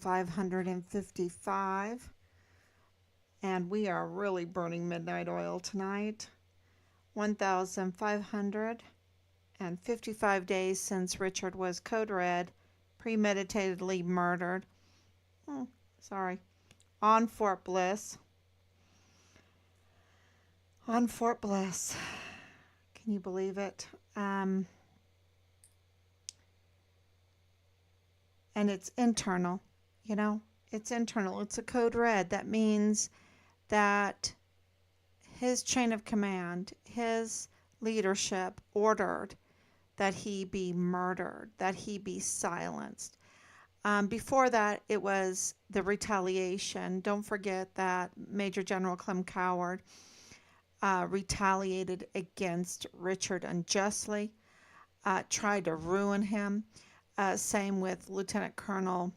1,555, and we are really burning midnight oil tonight. 1,555 days since Richard was code red, premeditatedly murdered. Oh, sorry. On Fort Bliss. On Fort Bliss. Can you believe it? And it's internal, you know? It's internal. It's a code red. That means that his chain of command, his leadership ordered that he be murdered, that he be silenced. Before that, it was the retaliation. Don't forget that Major General Clem Coward retaliated against Richard unjustly, tried to ruin him. Same with Lieutenant Colonel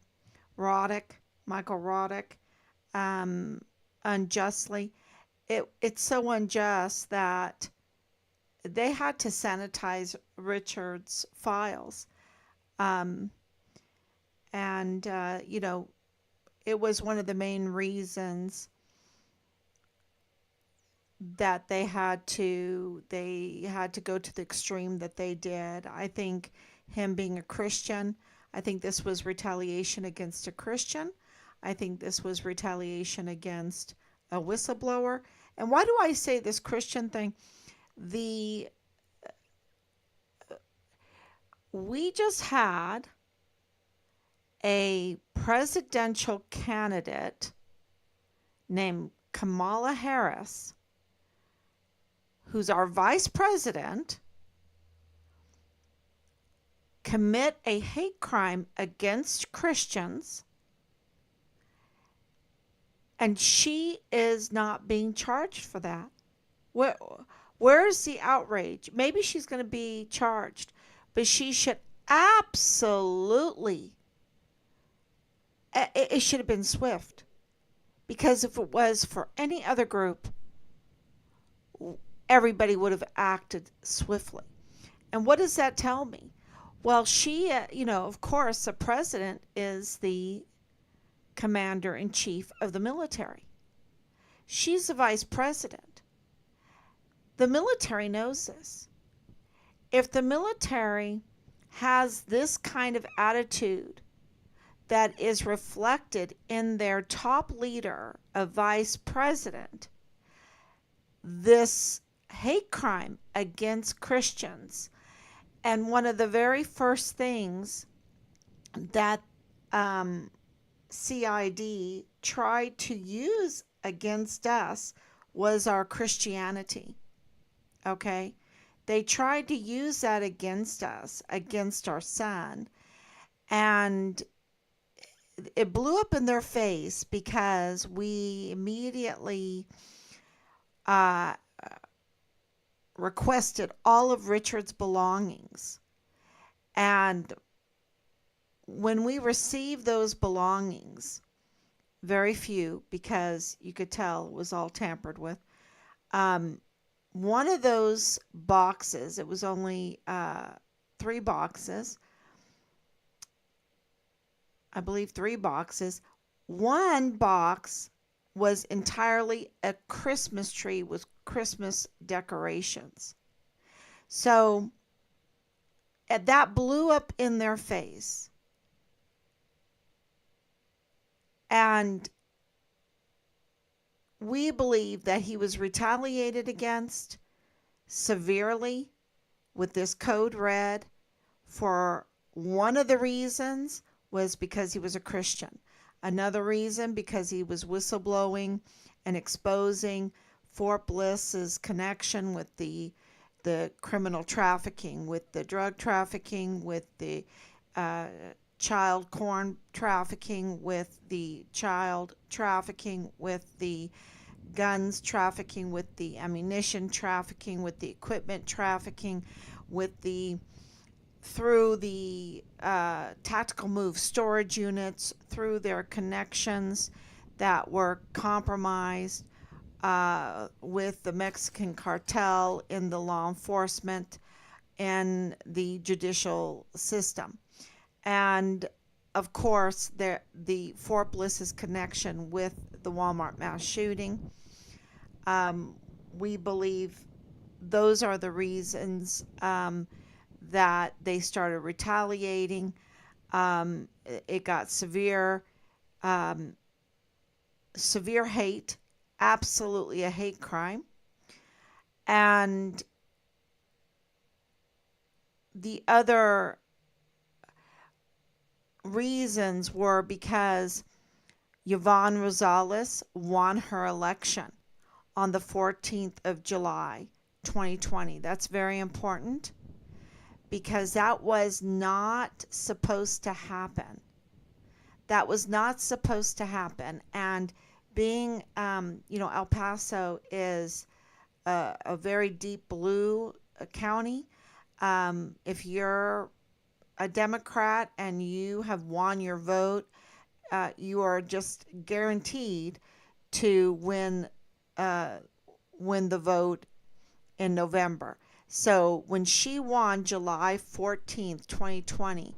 Roddick, Michael Roddick, unjustly. It's so unjust that they had to sanitize Richard's files. Um, and, it was one of the main reasons that they had to go to the extreme that they did. I think him being a Christian, I think this was retaliation against a Christian. I think this was retaliation against a whistleblower. And why do I say this Christian thing? The We just had a presidential candidate named Kamala Harris, who's our vice president, commit a hate crime against Christians, and she is not being charged for that. Where, where's the outrage? Maybe she's going to be charged, but she should absolutely, it should have been swift. Because if it was for any other group, everybody would have acted swiftly. And what does that tell me? Well, she, of course, the president is the commander in chief of the military. She's the vice president. The military knows this. If the military has this kind of attitude that is reflected in their top leader, a vice president, this hate crime against Christians, and one of the very first things that CID tried to use against us was our Christianity. Okay? They tried to use that against us, against our son, and it blew up in their face because we immediately uh, requested all of Richard's belongings. And when we received those belongings, very few, because you could tell it was all tampered with, one of those boxes, it was only 3 boxes, I believe 3 boxes. One box was entirely a Christmas tree with Christmas decorations. So that blew up in their face. And we believe that he was retaliated against severely with this code red. For one of the reasons was because he was a Christian. Another reason because he was whistleblowing and exposing Fort Bliss's connection with the criminal trafficking, with the drug trafficking, with the child corn trafficking, with the child trafficking, with the guns trafficking, with the ammunition trafficking, with the equipment trafficking, with the through the tactical move storage units, through their connections that were compromised with the Mexican cartel in the law enforcement and the judicial system. And of course, the Fort Bliss's connection with the Walmart mass shooting. Um, we believe those are the reasons that they started retaliating. It got um, severe hate, absolutely a hate crime. And the other reasons were because Yvonne Rosales won her election on the 14th of July, 2020. That's very important because that was not supposed to happen. That was not supposed to happen. And being, El Paso is a very deep blue county. If you're a Democrat and you have won your vote, you are just guaranteed to win the vote in November. So when she won July 14th, 2020,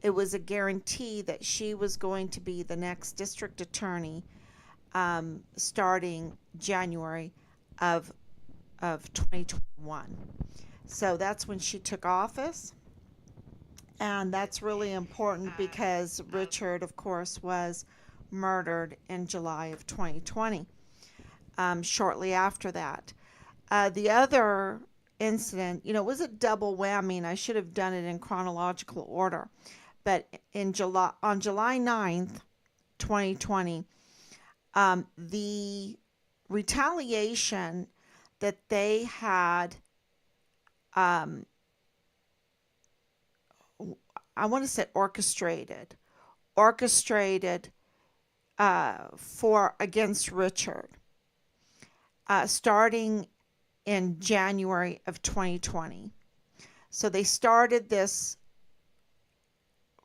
it was a guarantee that she was going to be the next district attorney starting January of 2021. So that's when she took office. And that's really important because Richard, of course, was murdered in July of 2020, shortly after that. The other incident, it was a double whammy, and I should have done it in chronological order. But on July 9th, 2020, the retaliation that they had, I want to say orchestrated for against Richard, starting in January of 2020. So they started this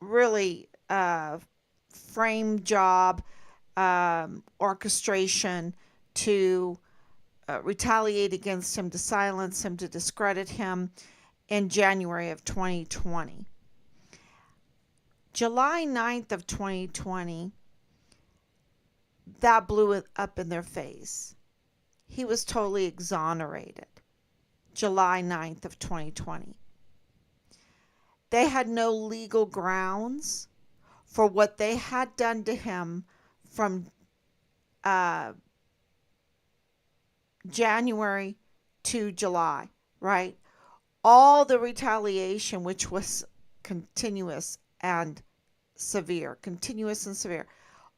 really frame job orchestration to retaliate against him, to silence him, to discredit him in January of 2020. July 9th of 2020, that blew it up in their face. He was totally exonerated. July 9th of 2020. They had no legal grounds for what they had done to him from January to July, right? All the retaliation, which was continuous and severe,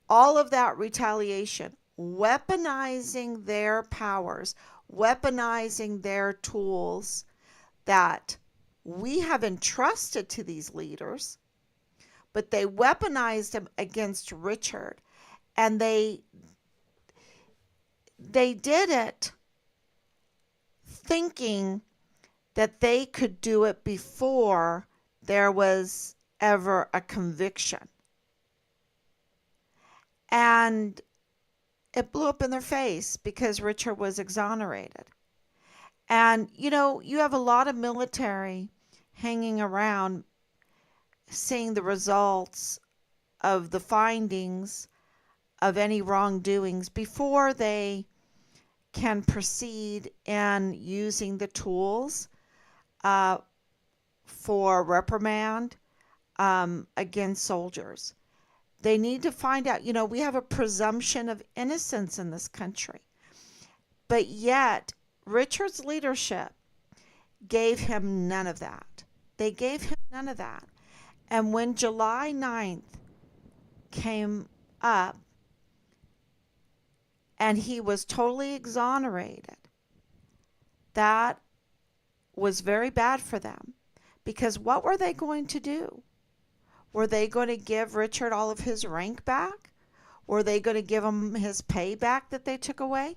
all of that retaliation, weaponizing their powers, weaponizing their tools that we have entrusted to these leaders, but they weaponized them against Richard, and they did it thinking that they could do it before there was ever a conviction. And it blew up in their face because Richard was exonerated. And, you have a lot of military hanging around seeing the results of the findings of any wrongdoings before they can proceed in using the tools for reprimand against soldiers. They need to find out, we have a presumption of innocence in this country. But yet, Richard's leadership gave him none of that. They gave him none of that. And when July 9th came up and he was totally exonerated, that was very bad for them. Because what were they going to do? Were they going to give Richard all of his rank back? Were they going to give him his pay back that they took away?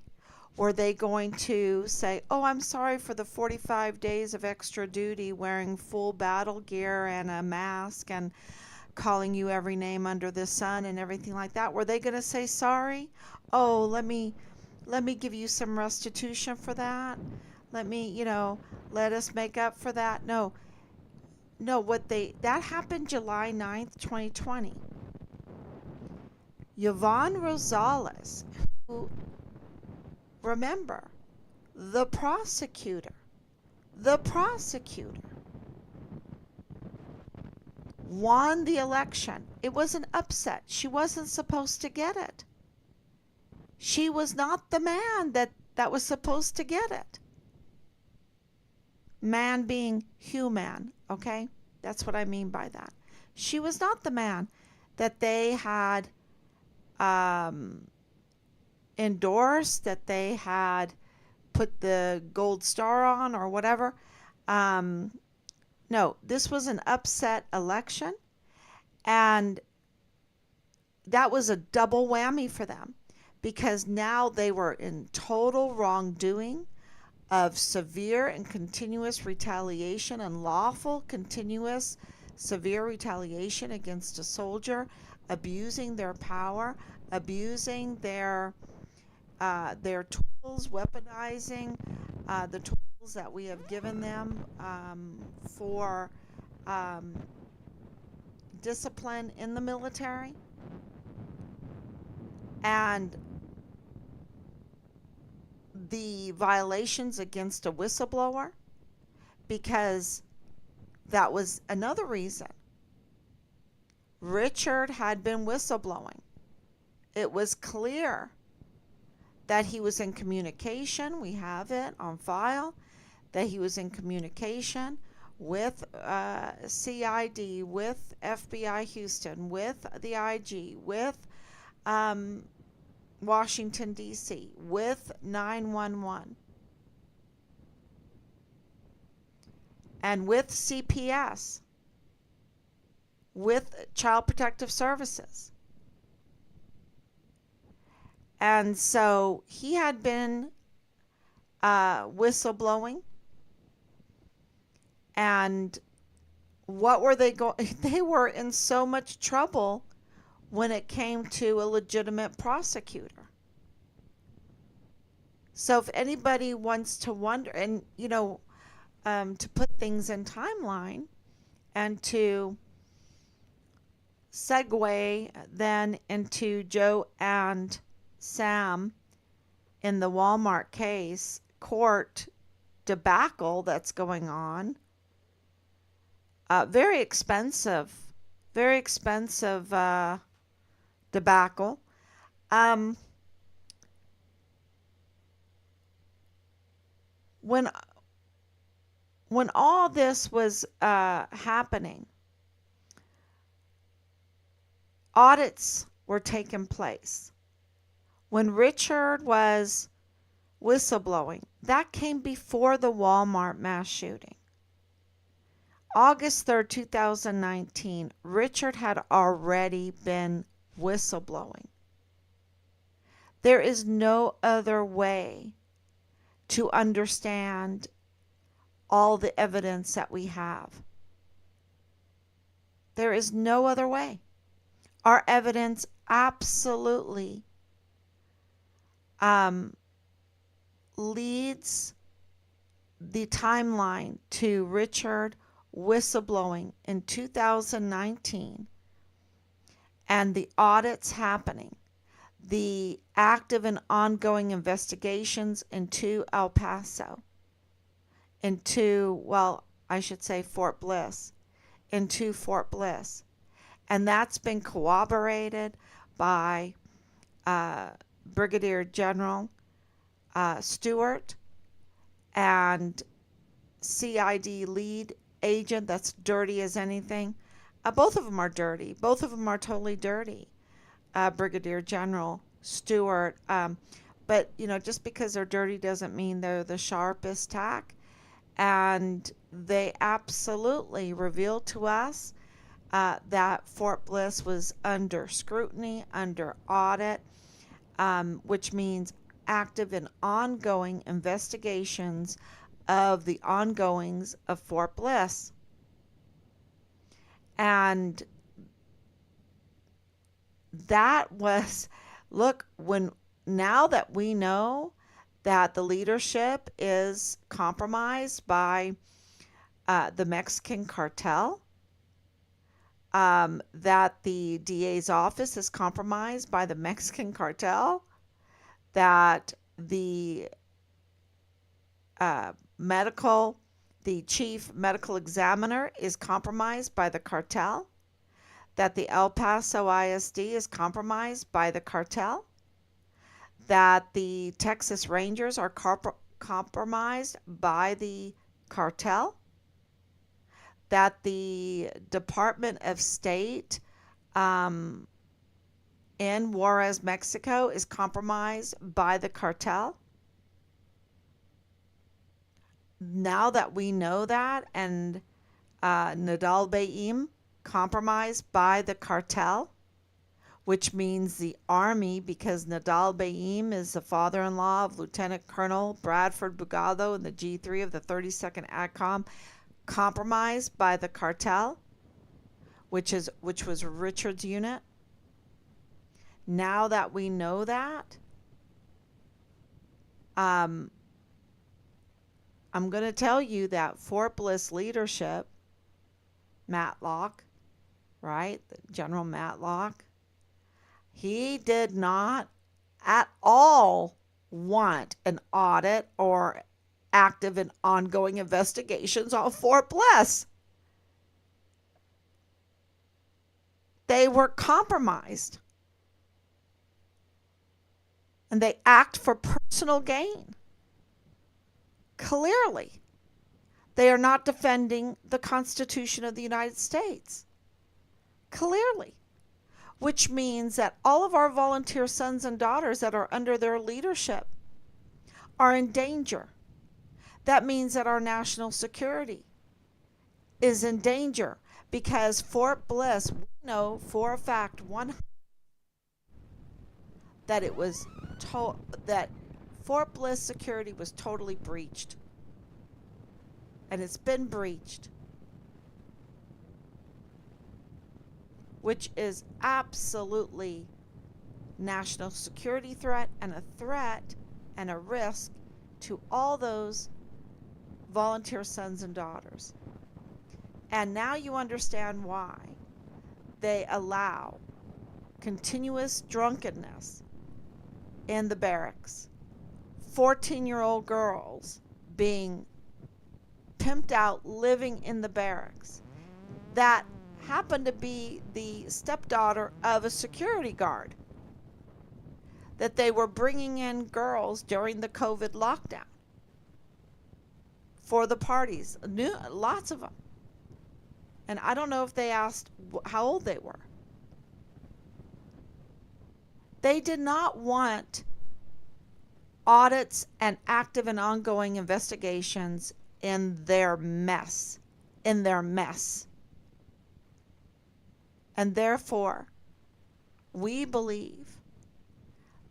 Were they going to say, oh, I'm sorry for the 45 days of extra duty wearing full battle gear and a mask and calling you every name under the sun and everything like that? Were they going to say sorry? Oh, let me give you some restitution for that. Let us make up for that. No, that happened July 9th, 2020. Yvonne Rosales, who, remember, the prosecutor, the prosecutor won the election. It was an upset. She wasn't supposed to get it. She was not the man that was supposed to get it. Man being human, okay? That's what I mean by that. She was not the man that they had endorsed, that they had put the gold star on or whatever. No, this was an upset election, and that was a double whammy for them because now they were in total wrongdoing of severe and continuous retaliation, unlawful, continuous, severe retaliation against a soldier, abusing their power, abusing their tools, weaponizing the tools that we have given them for discipline in the military. And the violations against a whistleblower, because that was another reason. Richard had been whistleblowing. It was clear that he was in communication. We have it on file that he was in communication with CID, with FBI Houston, with the IG, with Washington, D.C., with 911, and with CPS, with Child Protective Services. And so he had been whistleblowing. And what were they going? They were in so much trouble when it came to a legitimate prosecutor. So if anybody wants to wonder, and to put things in timeline and to segue then into Joe and Sam in the Walmart case court debacle that's going on. Very expensive debacle. When all this was happening, audits were taking place. When Richard was whistleblowing, that came before the Walmart mass shooting. August 3rd, 2019, Richard had already been whistleblowing. There is no other way to understand all the evidence that we have. There is no other way. Our evidence absolutely leads the timeline to Richard whistleblowing in 2019 and the audits happening, the active and ongoing investigations into El Paso, into, Fort Bliss, into Fort Bliss. And that's been corroborated by Brigadier General Stewart and CID lead agent that's dirty as anything. Both of them are dirty. Both of them are totally dirty. Brigadier General Stewart. But, just because they're dirty doesn't mean they're the sharpest tack. And they absolutely revealed to us that Fort Bliss was under scrutiny, under audit, which means active and ongoing investigations of the ongoings of Fort Bliss. And that was, now that we know that the leadership is compromised by the Mexican cartel, that the DA's office is compromised by the Mexican cartel, that the uh, medical, the chief medical examiner is compromised by the cartel, that the El Paso ISD is compromised by the cartel, that the Texas Rangers are compromised by the cartel, that the Department of State um, in Juarez, Mexico is compromised by the cartel. Now that we know that, and Nadal Bayim compromised by the cartel, which means the Army, because Nadal Bayim is the father-in-law of Lieutenant Colonel Bradford Bugado in the G3 of the 32nd ATCOM, compromised by the cartel, which was Richard's unit. Now that we know that, I'm going to tell you that Fort Bliss leadership, Matlock, right, General Matlock, he did not at all want an audit or active and ongoing investigations on Fort Bliss. They were compromised. And they act for personal gain. Clearly, they are not defending the Constitution of the United States. Clearly. Which means that all of our volunteer sons and daughters that are under their leadership are in danger. That means that our national security is in danger, because Fort Bliss, we know for a fact, that it was that Fort Bliss security was totally breached. And it's been breached. Which is absolutely national security threat, and a threat and a risk to all those volunteer sons and daughters. And now you understand why they allow continuous drunkenness in the barracks. 14-year-old girls being pimped out, living in the barracks, that happened to be the stepdaughter of a security guard, that they were bringing in girls during the COVID lockdown for the parties. Lots of them. And I don't know if they asked how old they were. They did not want audits and active and ongoing investigations in their mess. And therefore, we believe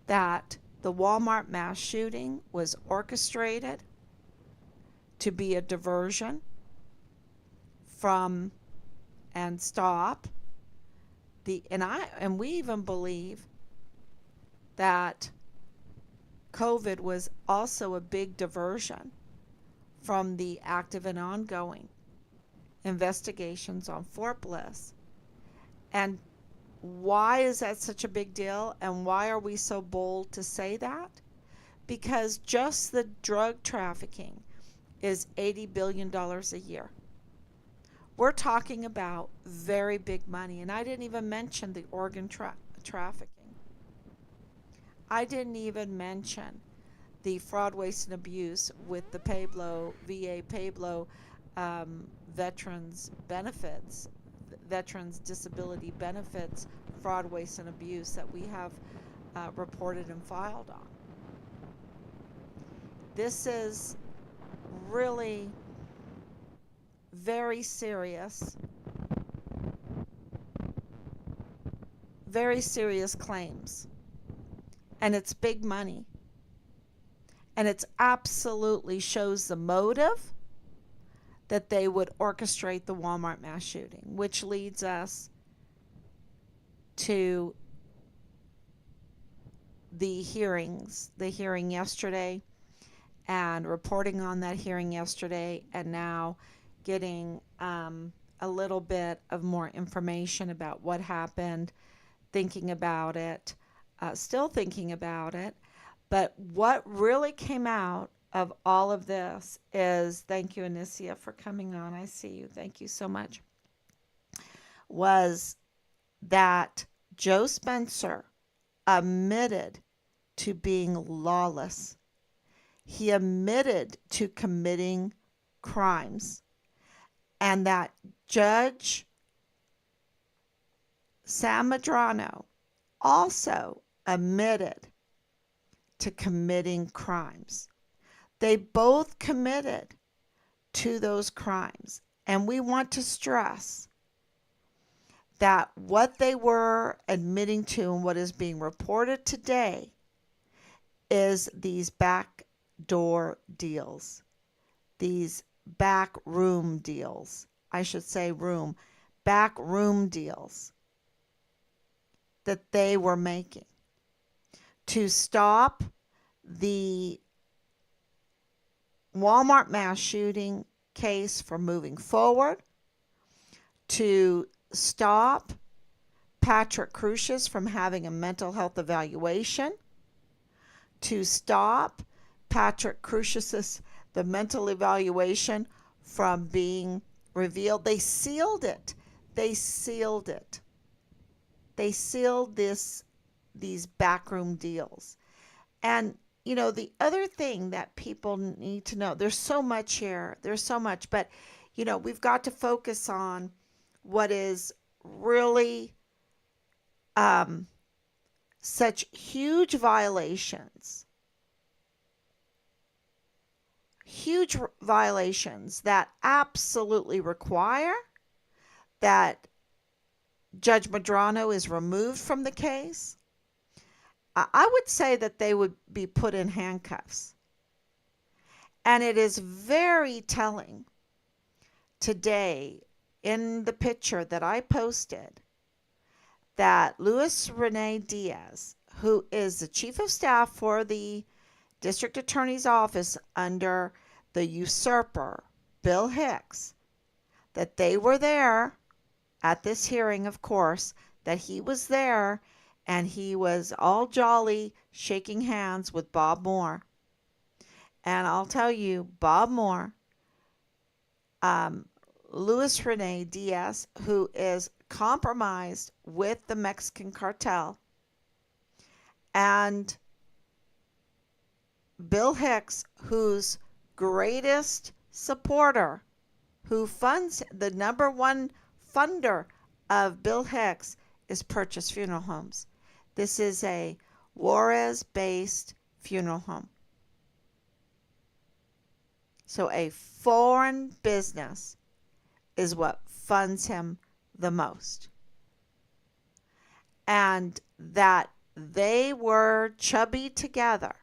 that the Walmart mass shooting was orchestrated to be a diversion from and stop and we even believe that COVID was also a big diversion from the active and ongoing investigations on Fort Bliss. And why is that such a big deal? And why are we so bold to say that? Because just the drug trafficking is $80 billion a year. We're talking about very big money. And I didn't even mention the organ trafficking. I didn't even mention the fraud, waste, and abuse with the VA Pueblo veterans benefits, veterans disability benefits, fraud, waste, and abuse that we have reported and filed on. This is really very serious claims. And it's big money. And it absolutely shows the motive that they would orchestrate the Walmart mass shooting, which leads us to the hearing yesterday, and reporting on that hearing yesterday, and now getting a a little bit of more information about what happened, thinking about it, still thinking about it. But what really came out of all of this is, thank you, Anicia, for coming on. I see you. Thank you so much. Was that Joe Spencer admitted to being lawless. He admitted to committing crimes, and that Judge Sam Medrano also admitted to committing crimes. They both committed to those crimes. And we want to stress that what they were admitting to and what is being reported today is these backdoor deals, these back room deals. I should say back room deals that they were making to stop the Walmart mass shooting case from moving forward, to stop Patrick Crusius from having a mental health evaluation, to stop Patrick Crusius's the mental evaluation from being revealed. They sealed it. They sealed it. They sealed these backroom deals. And the other thing that people need to know, there's so much here. There's so much, but we've got to focus on what is really such huge violations that absolutely require that Judge Medrano is removed from the case. I would say that they would be put in handcuffs. And it is very telling today in the picture that I posted that Luis Rene Diaz, who is the chief of staff for the district attorney's office under the usurper, Bill Hicks, that they were there at this hearing, of course, that he was there, and he was all jolly shaking hands with Bob Moore. And I'll tell you, Bob Moore, Luis Rene Diaz, who is compromised with the Mexican cartel, and Bill Hicks, whose greatest supporter, who funds the number one funder of Bill Hicks, is Purchase Funeral Homes. This is a Juarez-based funeral home. So a foreign business is what funds him the most. And that they were chubby together.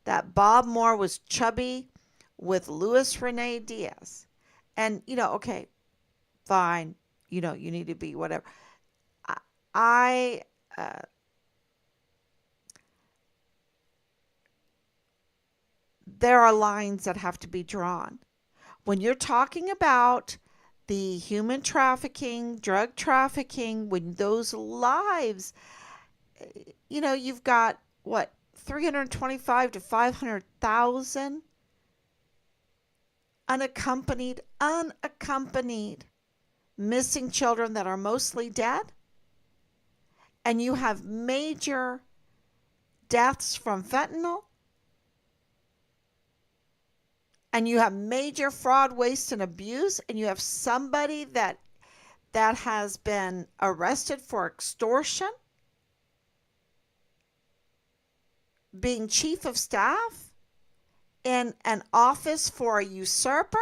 That Bob Moore was chubby with Luis Rene Diaz. And, okay, fine, you need to be whatever. There are lines that have to be drawn. When you're talking about the human trafficking, drug trafficking, when those lives, you've got, 325 to 500,000 unaccompanied missing children that are mostly dead. And you have major deaths from fentanyl. And you have major fraud, waste, and abuse. And you have somebody that has been arrested for extortion, being chief of staff in an office for a usurper.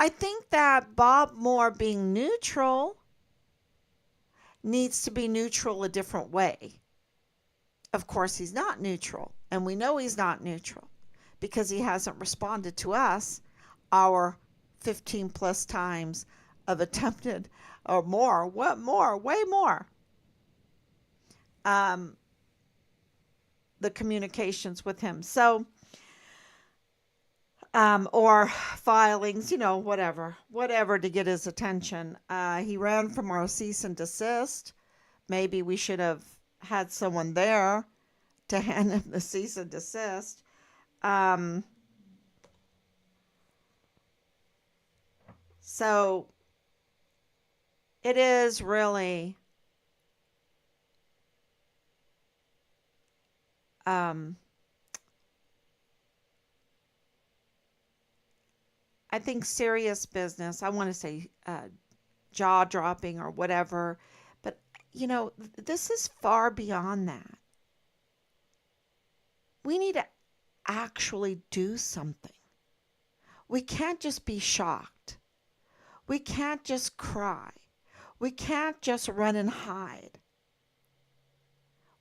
I think that Bob Moore being neutral needs to be neutral a different way. Of course, he's not neutral, and we know he's not neutral because he hasn't responded to us, our 15 plus times of attempted, or more, way more, the communications with him. So or filings, whatever to get his attention. He ran from our cease and desist. Maybe we should have had someone there to hand him the cease and desist. Um, so it is really, um, I think, serious business. I want to say jaw dropping or whatever. But, this is far beyond that. We need to actually do something. We can't just be shocked. We can't just cry. We can't just run and hide.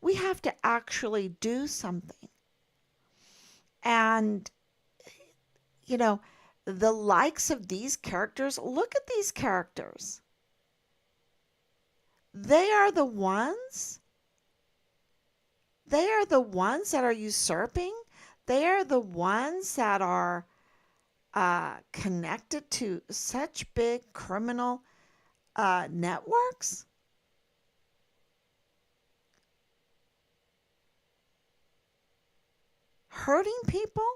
We have to actually do something. And, you know, the likes of these characters, look at these characters. They are the ones, they are the ones that are usurping. They are the ones that are connected to such big criminal networks. Hurting people.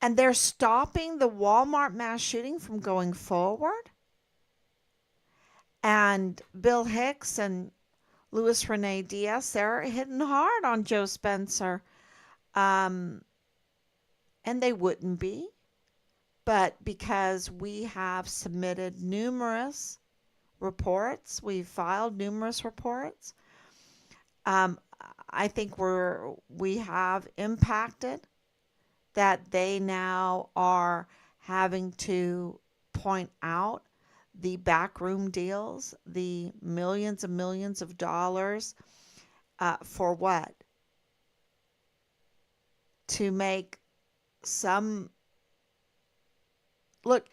And they're stopping the Walmart mass shooting from going forward. And Bill Hicks and Luis Rene Diaz, they're hitting hard on Joe Spencer. Um, and they wouldn't be, but because we have submitted numerous reports, we've filed numerous reports. Um, I think we have impacted that they now are having to point out the backroom deals, the millions and millions of dollars for what? To make some look,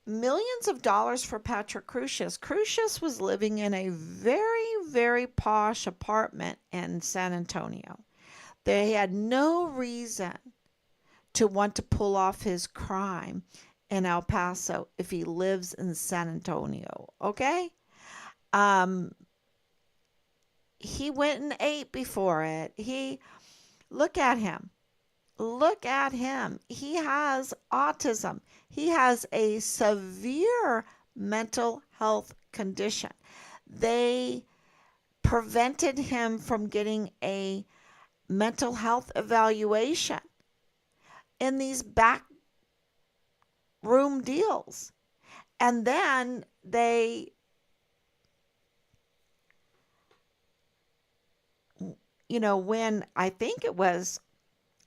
millions of dollars for Patrick Crusius. Crusius was living in a very, very posh apartment in San Antonio. They had no reason to want to pull off his crime in El Paso if he lives in San Antonio. Okay? Um, he went and ate before it. Look at him. Look at him. He has autism. He has a severe mental health condition. They prevented him from getting a mental health evaluation in these back room deals. And then when I think it was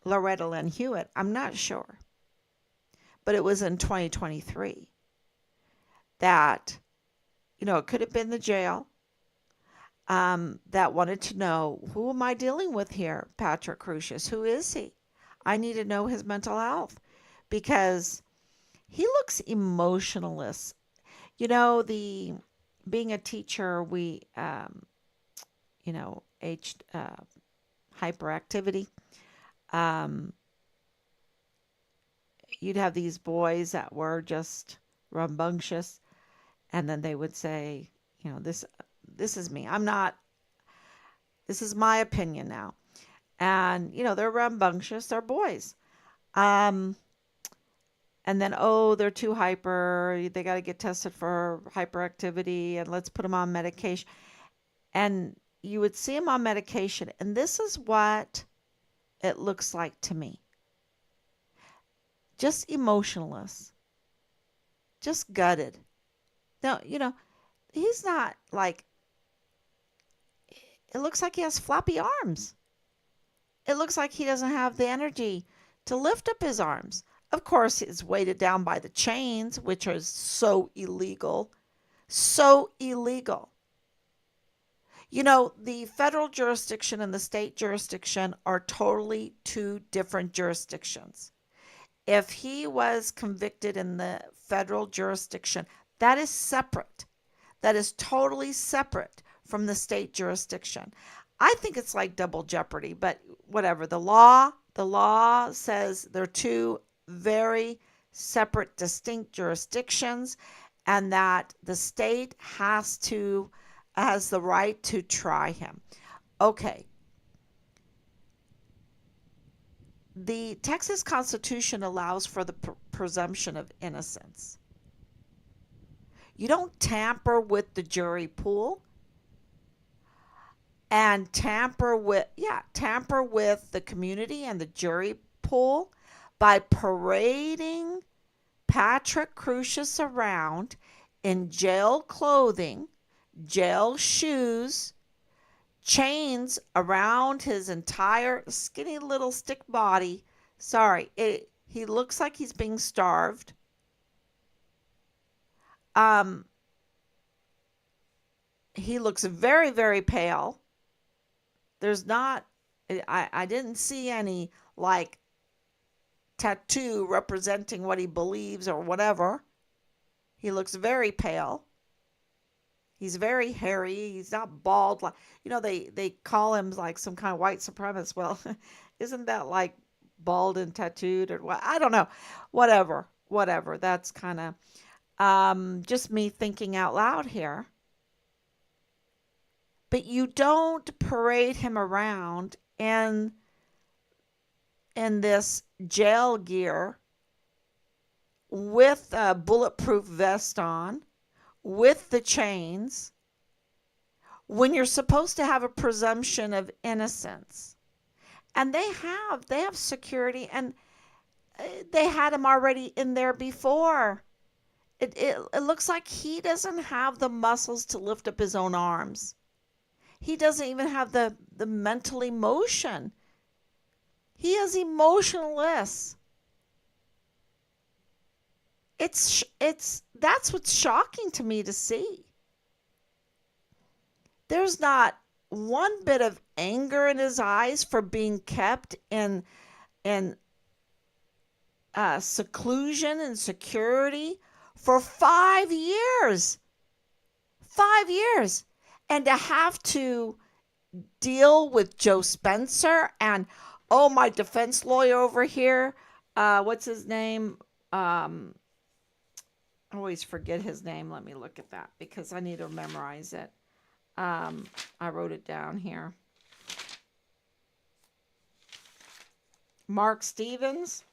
Loretta Lynn Hewitt, I'm not sure, but it was in 2023 that, it could have been the jail that wanted to know, who am I dealing with here, Patrick Crusius? Who is he? I need to know his mental health because he looks emotionless. The being a teacher, we, aged hyperactivity. Um, you'd have these boys that were just rambunctious, and then they would say, this is me. I'm not. This is my opinion now, and they're rambunctious. They're boys. Um, and then, oh, they're too hyper. They got to get tested for hyperactivity, and let's put them on medication. And you would see them on medication, and this is what it looks like to me. Just emotionless, just gutted. Now, he's not like, it looks like he has floppy arms. It looks like he doesn't have the energy to lift up his arms. Of course, he's weighted down by the chains, which are so illegal. So illegal. The federal jurisdiction and the state jurisdiction are totally two different jurisdictions. If he was convicted in the federal jurisdiction, that is separate. That is totally separate from the state jurisdiction. I think it's like double jeopardy, but whatever. The law The law says they're two very separate, distinct jurisdictions, and that the state has the right to try him. Okay. The Texas Constitution allows for the presumption of innocence. You don't tamper with the jury pool and tamper with the community and the jury pool by parading Patrick Crusius around in jail clothing, jail shoes, chains around his entire skinny little stick body. Sorry, he looks like he's being starved. He looks very, very pale. There's not, I didn't see any like tattoo representing what he believes or whatever. He looks very pale. He's very hairy. He's not bald. Like, they call him like some kind of white supremacist. Well, isn't that like bald and tattooed or what? I don't know. Whatever. That's kind of just me thinking out loud here. But you don't parade him around in this jail gear with a bulletproof vest on, with the chains, when you're supposed to have a presumption of innocence. And they have security, and they had him already in there before. It looks like he doesn't have the muscles to lift up his own arms. He doesn't even have the mental emotion. He is emotionless. That's what's shocking to me to see. There's not one bit of anger in his eyes for being kept in seclusion and security for 5 years. 5 years. And to have to deal with Joe Spencer and, my defense lawyer over here, what's his name? I always forget his name. Let me look at that because I need to memorize it. I wrote it down here. Mark Stevens.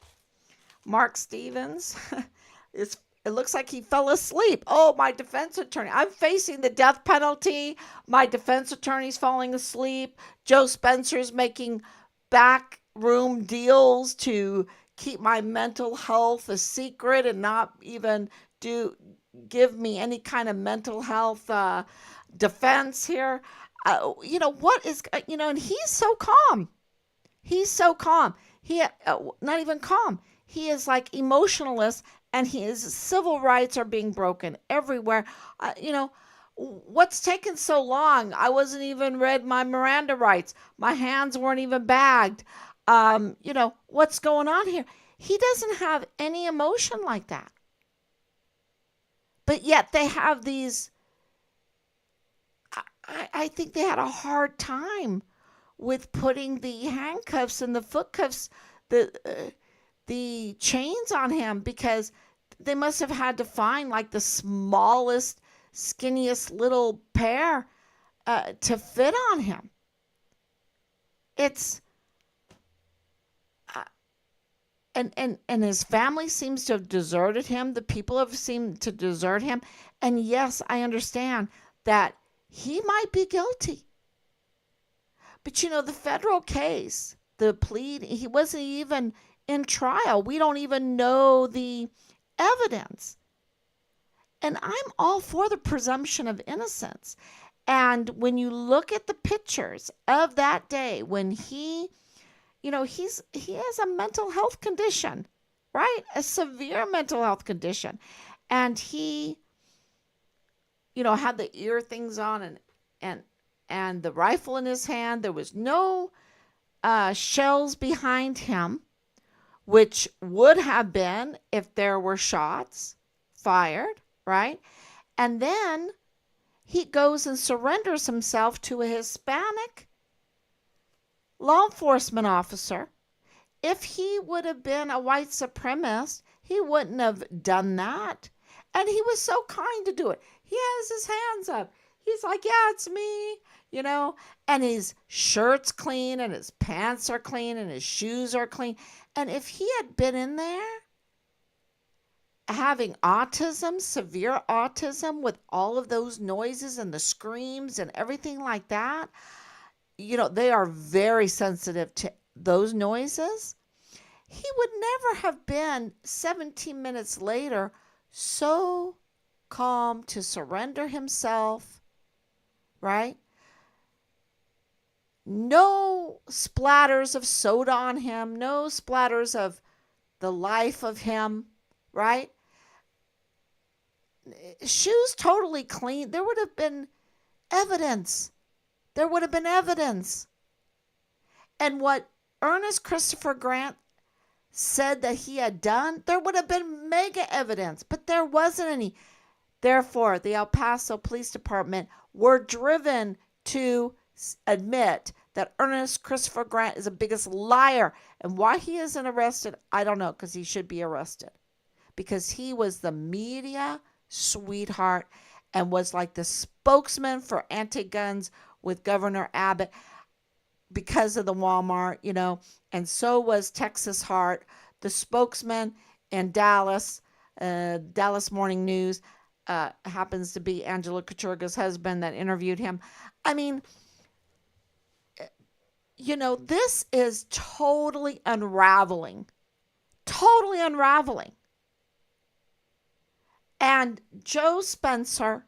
It looks like he fell asleep. Oh, my defense attorney. I'm facing the death penalty. My defense attorney's falling asleep. Joe Spencer's making backroom deals to keep my mental health a secret and not even give me any kind of mental health defense here. And he's so calm. He's so calm. He not even calm. He is like emotionless, and his civil rights are being broken everywhere. What's taken so long? I wasn't even read my Miranda rights. My hands weren't even bagged. What's going on here? He doesn't have any emotion like that. But yet they have these. I think they had a hard time with putting the handcuffs and the foot cuffs, the chains on him, because they must have had to find like the smallest, skinniest little pair to fit on him. It's and his family seems to have deserted him. The people have seemed to desert him. And yes, I understand that he might be guilty. But the federal case, the plea, he wasn't even in trial. We don't even know the evidence. And I'm all for the presumption of innocence. And when you look at the pictures of that day when he has a mental health condition, right? A severe mental health condition. And he, had the ear things on and the rifle in his hand. There was no shells behind him, which would have been if there were shots fired, right? And then he goes and surrenders himself to a Hispanic law enforcement officer if he would have been a white supremacist, he wouldn't have done that. And he was so kind to do it. He has his hands up. He's like, yeah, it's me, and his shirt's clean and his pants are clean and his shoes are clean. And if he had been in there having autism, severe autism, with all of those noises and the screams and everything like that, they are very sensitive to those noises. He would never have been 17 minutes later so calm to surrender himself, right? No splatters of soda on him, no splatters of the life of him, right? Shoes totally clean. There would have been evidence. There would have been evidence. And what Ernest Christopher Grant said that he had done, there would have been mega evidence, but there wasn't any. Therefore, the El Paso Police Department were driven to admit that Ernest Christopher Grant is the biggest liar. And why he isn't arrested, I don't know, because he should be arrested. Because he was the media sweetheart and was like the spokesman for anti-guns with Governor Abbott because of the Walmart, and so was Texas Heart, the spokesman in Dallas, Dallas Morning News, happens to be Angela Kachurga's husband that interviewed him. I mean, this is totally unraveling. Totally unraveling. And Joe Spencer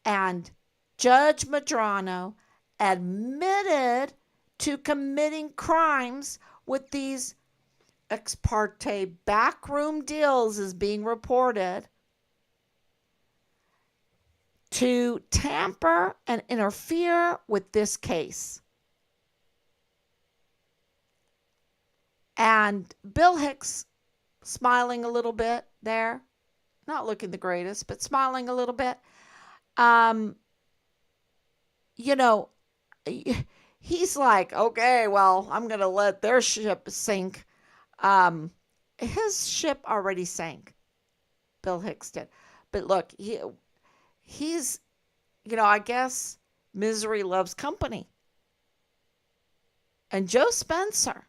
and Judge Medrano admitted to committing crimes with these ex parte backroom deals, is being reported, to tamper and interfere with this case. And Bill Hicks, smiling a little bit there, not looking the greatest, but smiling a little bit. He's like, okay, well, I'm going to let their ship sink. His ship already sank. Bill Hicks did. But look, he's, I guess misery loves company. And Joe Spencer.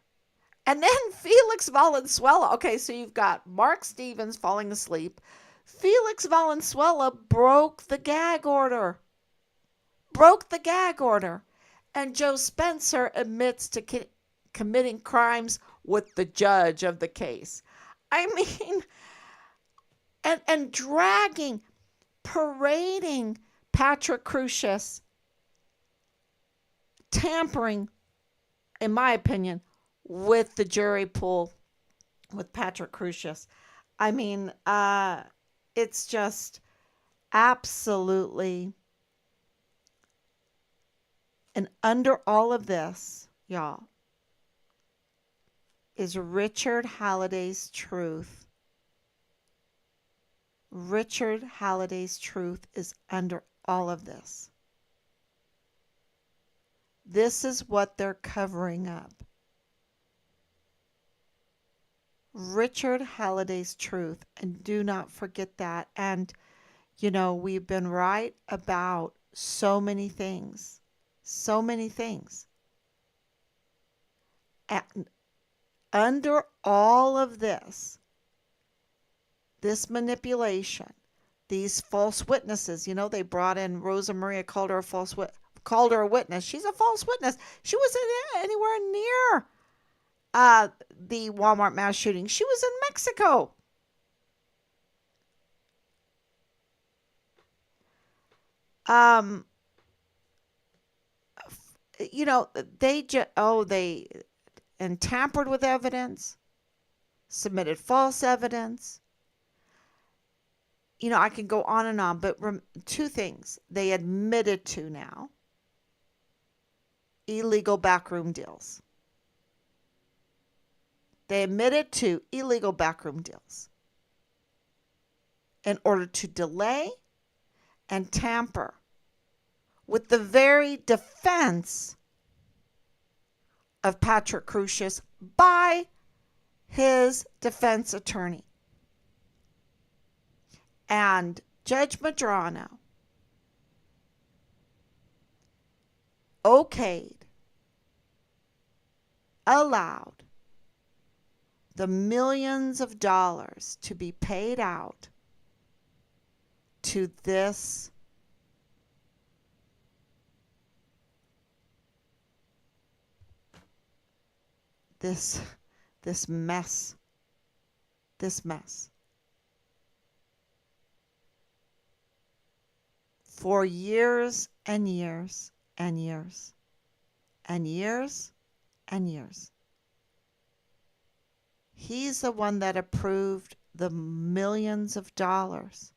And then Felix Valenzuela. Okay, so you've got Mark Stevens falling asleep. Felix Valenzuela broke the gag order. And Joe Spencer admits to committing crimes with the judge of the case. I mean, and parading Patrick Crusius, tampering, in my opinion, with the jury pool with Patrick Crusius. I mean, it's just absolutely. And under all of this, y'all, is Richard Halliday's truth. Richard Halliday's truth is under all of this. This is what they're covering up. Richard Halliday's truth, and do not forget that. And, we've been right about so many things. So many things. And under all of this manipulation, these false witnesses, they brought in Rosa Maria, called her a witness. She's a false witness. She wasn't anywhere near the Walmart mass shooting. She was in Mexico. They tampered with evidence, submitted false evidence. I can go on and on, but two things they admitted to now: illegal backroom deals. They admitted to illegal backroom deals in order to delay and tamper with the very defense of Patrick Crusius by his defense attorney. And Judge Medrano okayed, allowed the millions of dollars to be paid out to this mess, for years and years and years and years and years. He's the one that approved the millions of dollars.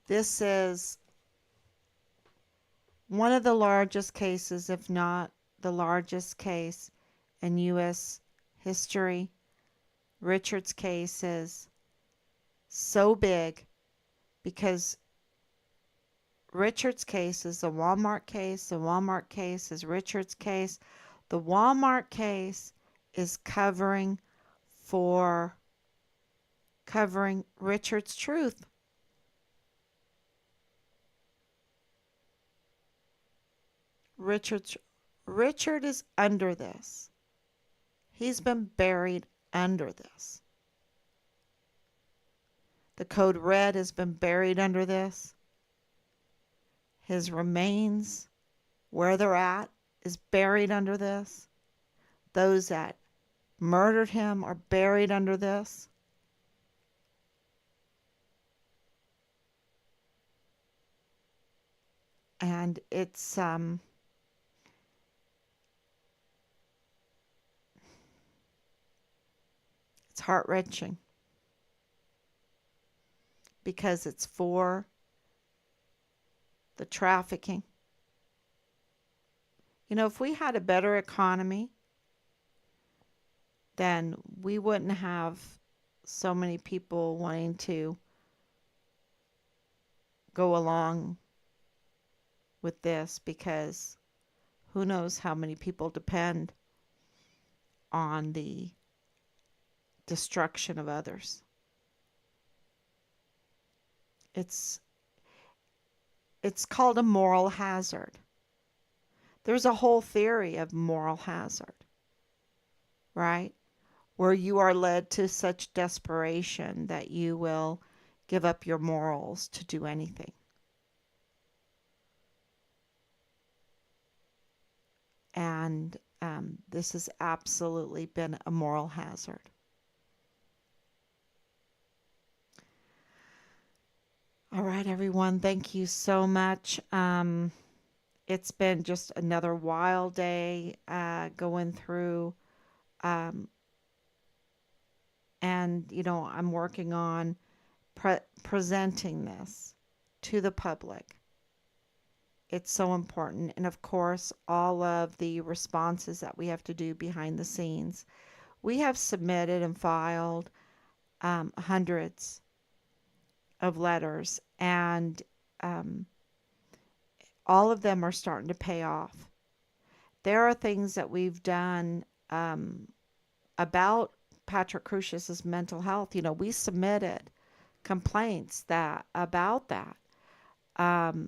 This is one of the largest cases, if not the largest case in U.S. history. Richard's case is so big because Richard's case is the Walmart case. The Walmart case is Richard's case. The Walmart case is covering Richard's truth. Richard is under this. He's been buried under this. The Code Red has been buried under this. His remains, where they're at, is buried under this. Those that murdered him are buried under this. And it's heart-wrenching because it's for the trafficking. You know, if we had a better economy, then we wouldn't have so many people wanting to go along with this, because who knows how many people depend on the destruction of others. It's called a moral hazard. There's a whole theory of moral hazard, right? Where you are led to such desperation that you will give up your morals to do anything. And this has absolutely been a moral hazard. All right, everyone. Thank you so much. It's been just another wild day going through. And, you know, I'm working on presenting this to the public. It's so important. And of course, all of the responses that we have to do behind the scenes. We have submitted and filed hundreds of letters, and all of them are starting to pay off. There are things that we've done about Patrick Crusius's mental health. You know, we submitted complaints about that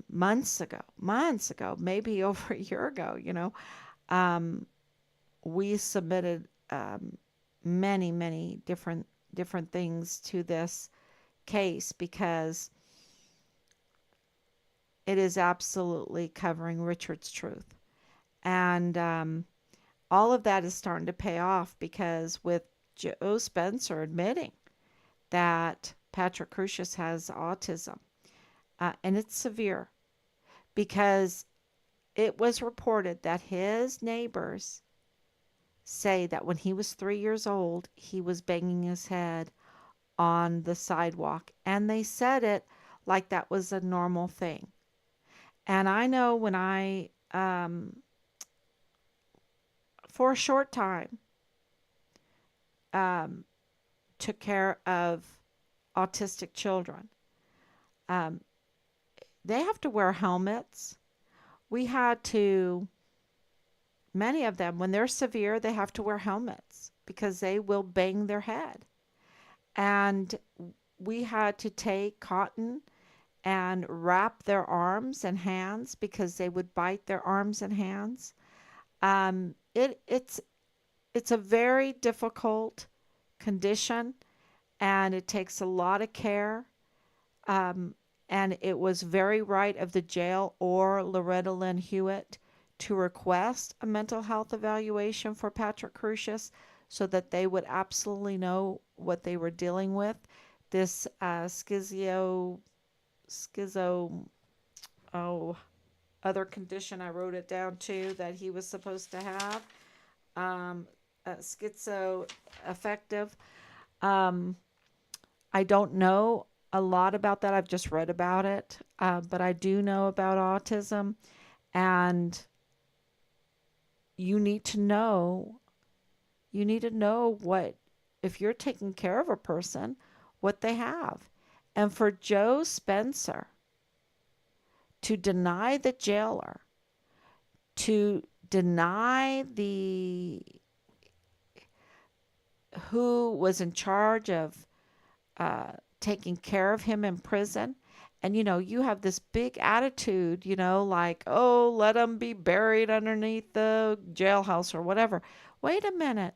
months ago, maybe over a year ago. You know, we submitted many different things to this case because it is absolutely covering Richard's truth. And all of that is starting to pay off, because with Joe Spencer admitting that Patrick Crusius has autism, and it's severe, because it was reported that his neighbors say that when he was 3 years old, he was banging his head on the sidewalk, and they said it like that was a normal thing. And I know when I, for a short time, took care of autistic children, they have to wear helmets. We had to, many of them, when they're severe, they have to wear helmets because they will bang their head. And we had to take cotton and wrap their arms and hands because they would bite their arms and hands. It's a very difficult condition, and it takes a lot of care. Um, and it was very right of the jail or Loretta Lynn Hewitt to request a mental health evaluation for Patrick Crusius so that they would absolutely know what they were dealing with. This schizo, oh, other condition, I wrote it down too, that he was supposed to have. Schizoaffective. Um, I don't know a lot about that. I've just read about it, but I do know about autism, and you need to know. You need to know what, if you're taking care of a person, what they have. And for Joe Spencer to deny the jailer, to deny the who was in charge of taking care of him in prison. And you have this big attitude, like, oh, let him be buried underneath the jailhouse or whatever. Wait a minute.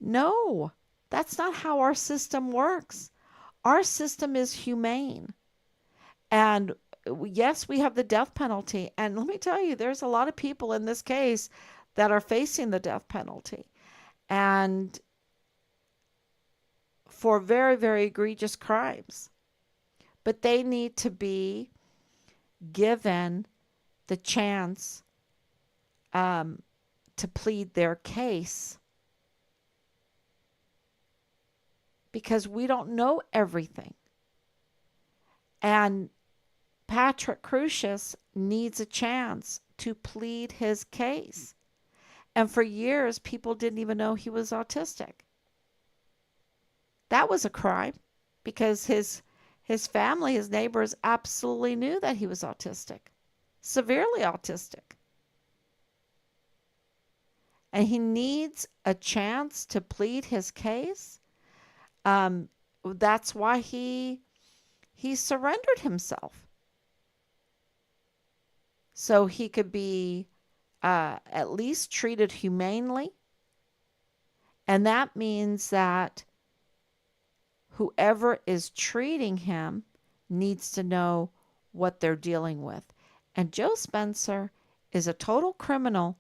No, that's not how our system works. Our system is humane. And yes, we have the death penalty. And let me tell you, there's a lot of people in this case that are facing the death penalty. And for very, very egregious crimes. But they need to be given the chance to plead their case, because we don't know everything. And Patrick Crusius needs a chance to plead his case. And for years, people didn't even know he was autistic. That was a crime, because his family, his neighbors absolutely knew that he was autistic, severely autistic. And he needs a chance to plead his case. That's why he surrendered himself, so he could be at least treated humanely. And that means that whoever is treating him needs to know what they're dealing with. And Joe Spencer is a total criminal.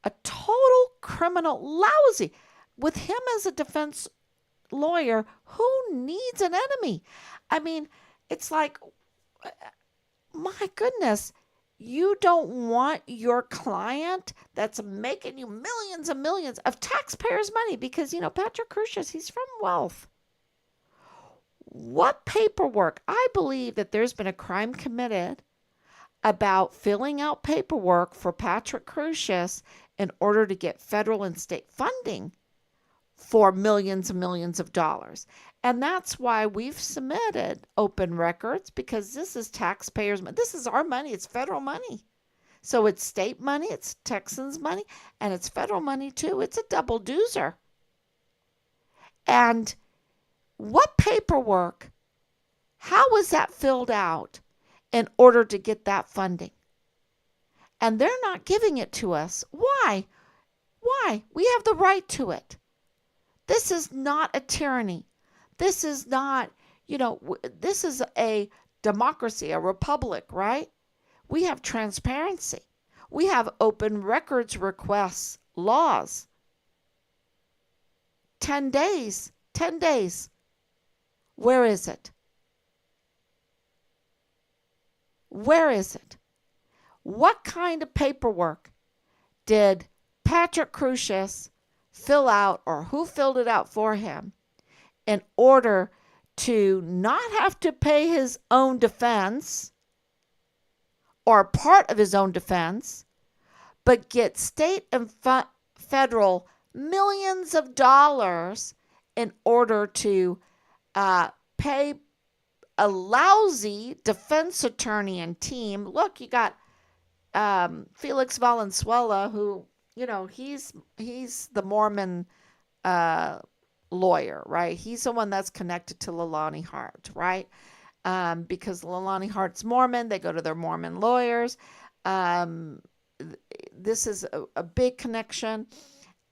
A total criminal, lousy. With him as a defense lawyer, who needs an enemy? I mean, it's like, my goodness, you don't want your client that's making you millions and millions of taxpayers' money, because, Patrick Crusius, he's from wealth. What paperwork? I believe that there's been a crime committed about filling out paperwork for Patrick Crusius in order to get federal and state funding for millions and millions of dollars. And that's why we've submitted open records, because this is taxpayers' money. This is our money. It's federal money. So it's state money, it's Texans' money, and it's federal money too. It's a double doozer. And what paperwork? How was that filled out in order to get that funding? And they're not giving it to us. Why? Why? We have the right to it. This is not a tyranny. This is not, this is a democracy, a republic, right? We have transparency. We have open records requests, laws. 10 days. 10 days. Where is it? Where is it? What kind of paperwork did Patrick Crusius fill out, or who filled it out for him, in order to not have to pay his own defense or part of his own defense, but get state and federal millions of dollars in order to pay a lousy defense attorney and team. Look, you got Felix Valenzuela, who, he's the Mormon uh, lawyer, right? He's the one that's connected to Leilani Hart, right? Because Leilani Hart's Mormon, they go to their Mormon lawyers. Um, this is a big connection.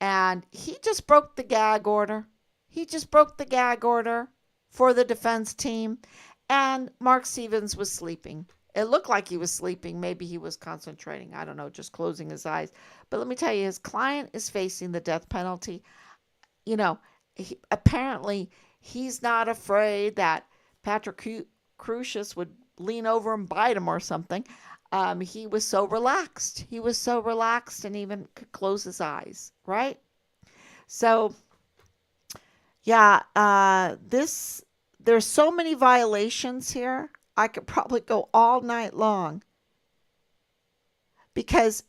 And he just broke the gag order. He just broke the gag order for the defense team. And Mark Stevens was sleeping. It looked like he was sleeping. Maybe he was concentrating. I don't know, just closing his eyes. But let me tell you, his client is facing the death penalty. Apparently, he's not afraid that Patrick Crusius would lean over and bite him or something. He was so relaxed. He was so relaxed and even could close his eyes, right? So, yeah, there's so many violations here. I could probably go all night long because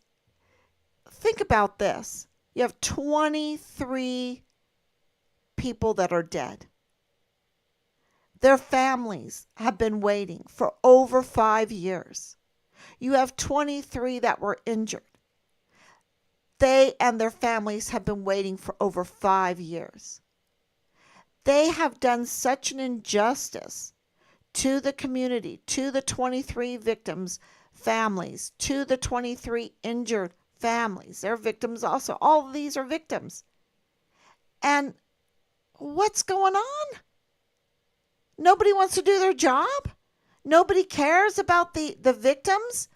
think about this. You have 23 people that are dead. Their families have been waiting for over 5 years. You have 23 that were injured. They and their families have been waiting for over 5 years. They have done such an injustice to the community, to the 23 victims' families, to the 23 injured families. They're victims also. All of these are victims. And what's going on? Nobody wants to do their job? Nobody cares about the victims?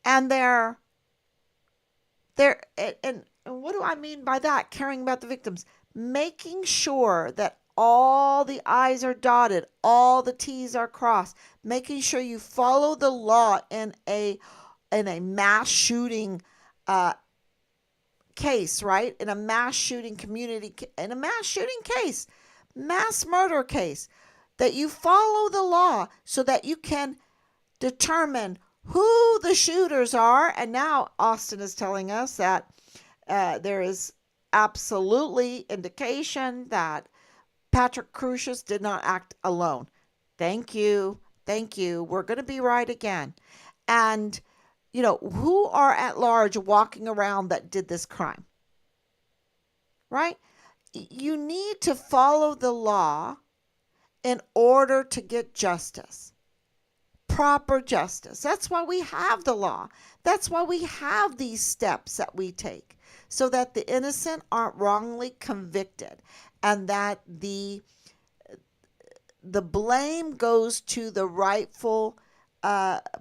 And and what do I mean by that? Caring about the victims. Making sure that all the I's are dotted, all the T's are crossed. Making sure you follow the law in a mass shooting case, right? In a mass shooting in a mass shooting case, mass murder case, that you follow the law so that you can determine who the shooters are. And now Austin is telling us that there is absolutely indication that Patrick Crusius did not act alone. Thank you. Thank you. We're going to be right again. And, who are at large walking around that did this crime? Right? You need to follow the law in order to get justice. Proper justice. That's why we have the law. That's why we have these steps that we take so that the innocent aren't wrongly convicted and that the blame goes to the rightful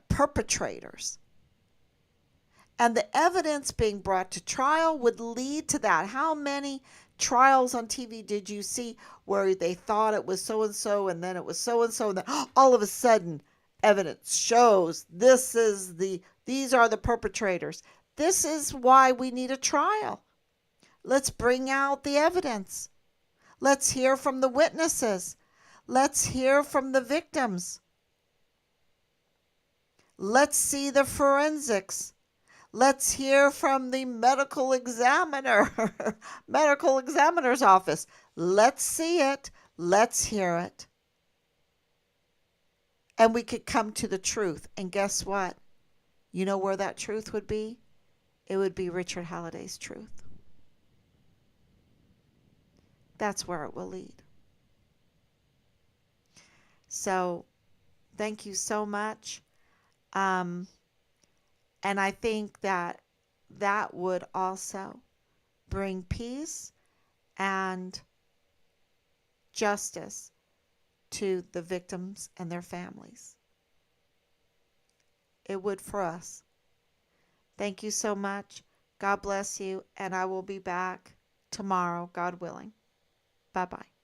perpetrators. And the evidence being brought to trial would lead to that. How many trials on TV did you see where they thought it was so-and-so and then it was so-and-so and then all of a sudden evidence shows these are the perpetrators. This is why we need a trial. Let's bring out the evidence. Let's hear from the witnesses. Let's hear from the victims. Let's see the forensics. Let's hear from the medical examiner's office. Let's see it. Let's hear it. And we could come to the truth. And guess what? You know where that truth would be? It would be Richard Halliday's truth. That's where it will lead. So, thank you so much. And I think that would also bring peace and justice to the victims and their families. It would for us. Thank you so much. God bless you. And I will be back tomorrow, God willing. Bye-bye.